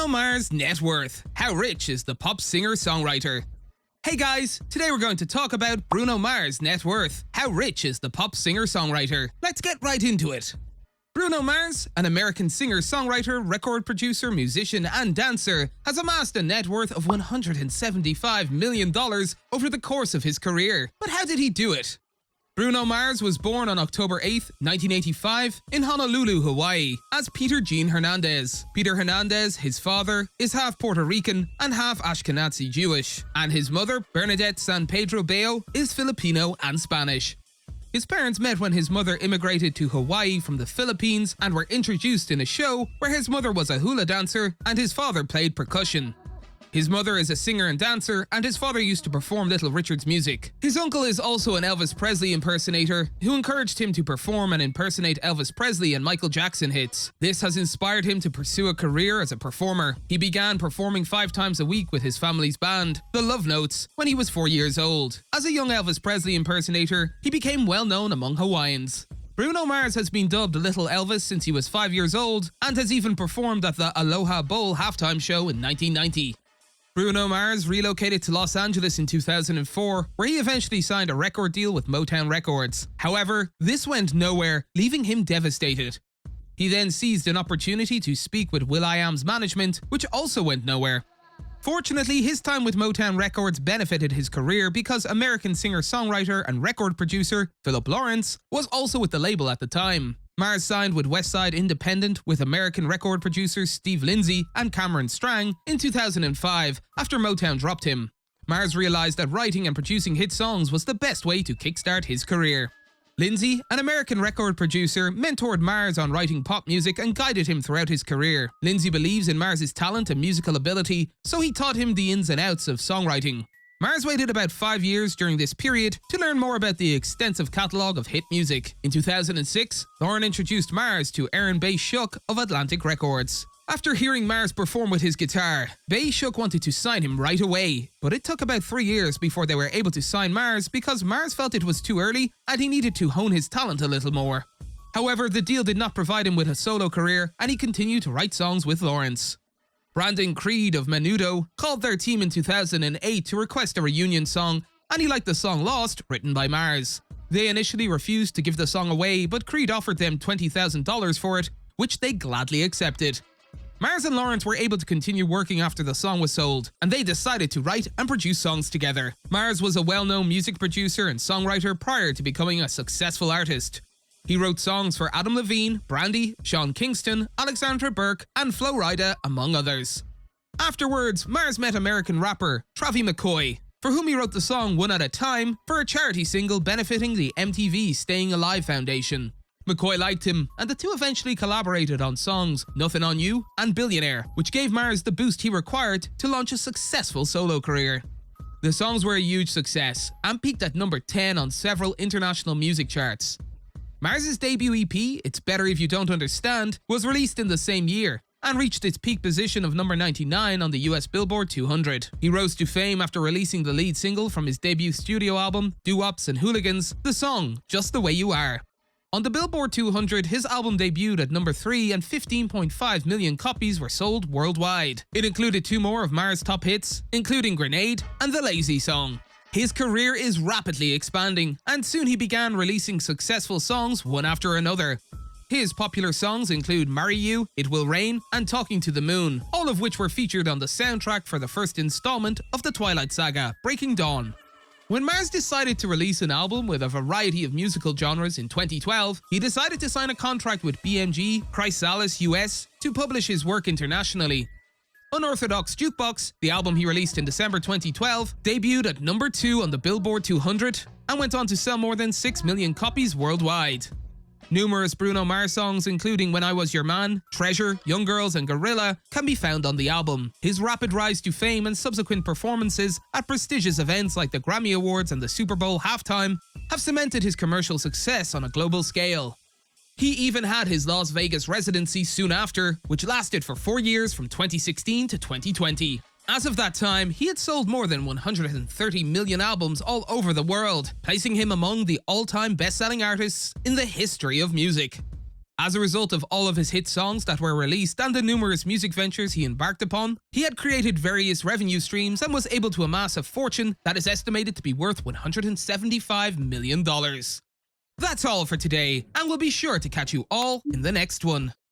Bruno Mars' net worth. How rich is the pop singer-songwriter? Hey guys, today we're going to talk about Bruno Mars' net worth. How rich is the pop singer-songwriter? Let's get right into it. Bruno Mars, an American singer-songwriter, record producer, musician, and dancer, has amassed a net worth of $175 million over the course of his career. But how did he do it? Bruno Mars was born on October 8, 1985, in Honolulu, Hawaii, as Peter Gene Hernandez. Peter Hernandez, his father, is half Puerto Rican and half Ashkenazi Jewish, and his mother, Bernadette San Pedro Bello, is Filipino and Spanish. His parents met when his mother immigrated to Hawaii from the Philippines and were introduced in a show where his mother was a hula dancer and his father played percussion. His mother is a singer and dancer, and his father used to perform Little Richard's music. His uncle is also an Elvis Presley impersonator, who encouraged him to perform and impersonate Elvis Presley and Michael Jackson hits. This has inspired him to pursue a career as a performer. He began performing 5 times a week with his family's band, the Love Notes, when he was 4 years old. As a young Elvis Presley impersonator, he became well known among Hawaiians. Bruno Mars has been dubbed Little Elvis since he was 5 years old, and has even performed at the Aloha Bowl halftime show in 1990. Bruno Mars relocated to Los Angeles in 2004, where he eventually signed a record deal with Motown Records. However, this went nowhere, leaving him devastated. He then seized an opportunity to speak with will.i.am's management, which also went nowhere. Fortunately, his time with Motown Records benefited his career because American singer-songwriter and record producer Philip Lawrence was also with the label at the time. Mars signed with Westside Independent with American record producers Steve Lindsay and Cameron Strang in 2005 after Motown dropped him. Mars realized that writing and producing hit songs was the best way to kickstart his career. Lindsay, an American record producer, mentored Mars on writing pop music and guided him throughout his career. Lindsay believes in Mars' talent and musical ability, so he taught him the ins and outs of songwriting. Mars waited about 5 years during this period to learn more about the extensive catalogue of hit music. In 2006, Lauren introduced Mars to Aaron Bay Shook of Atlantic Records. After hearing Mars perform with his guitar, Bay Shook wanted to sign him right away, but it took about 3 years before they were able to sign Mars because Mars felt it was too early and he needed to hone his talent a little more. However, the deal did not provide him with a solo career, and he continued to write songs with Lawrence. Brandon Creed of Menudo called their team in 2008 to request a reunion song, and he liked the song Lost, written by Mars. They initially refused to give the song away, but Creed offered them $20,000 for it, which they gladly accepted. Mars and Lawrence were able to continue working after the song was sold, and they decided to write and produce songs together. Mars was a well-known music producer and songwriter prior to becoming a successful artist. He wrote songs for Adam Levine, Brandy, Sean Kingston, Alexandra Burke, and Flo Rida, among others. Afterwards, Mars met American rapper Travie McCoy, for whom he wrote the song One at a Time for a charity single benefiting the MTV Staying Alive Foundation. McCoy liked him, and the two eventually collaborated on songs Nothing on You and Billionaire, which gave Mars the boost he required to launch a successful solo career. The songs were a huge success, and peaked at number 10 on several international music charts. Mars' debut EP, It's Better If You Don't Understand, was released in the same year and reached its peak position of number 99 on the US Billboard 200. He rose to fame after releasing the lead single from his debut studio album, Doo-Wops and Hooligans, the song Just the Way You Are. On the Billboard 200, his album debuted at number 3 and 15.5 million copies were sold worldwide. It included 2 more of Mars' top hits, including Grenade and The Lazy Song. His career is rapidly expanding, and soon he began releasing successful songs one after another. His popular songs include Marry You, It Will Rain, and Talking to the Moon, all of which were featured on the soundtrack for the first installment of the Twilight Saga, Breaking Dawn. When Mars decided to release an album with a variety of musical genres in 2012, he decided to sign a contract with BMG Chrysalis US to publish his work internationally. Unorthodox Jukebox, the album he released in December 2012, debuted at number 2 on the Billboard 200 and went on to sell more than 6 million copies worldwide. Numerous Bruno Mars songs, including When I Was Your Man, Treasure, Young Girls, and Gorilla, can be found on the album. His rapid rise to fame and subsequent performances at prestigious events like the Grammy Awards and the Super Bowl halftime have cemented his commercial success on a global scale. He even had his Las Vegas residency soon after, which lasted for 4 years from 2016 to 2020. As of that time, he had sold more than 130 million albums all over the world, placing him among the all-time best-selling artists in the history of music. As a result of all of his hit songs that were released and the numerous music ventures he embarked upon, he had created various revenue streams and was able to amass a fortune that is estimated to be worth $175 million. That's all for today, and we'll be sure to catch you all in the next one.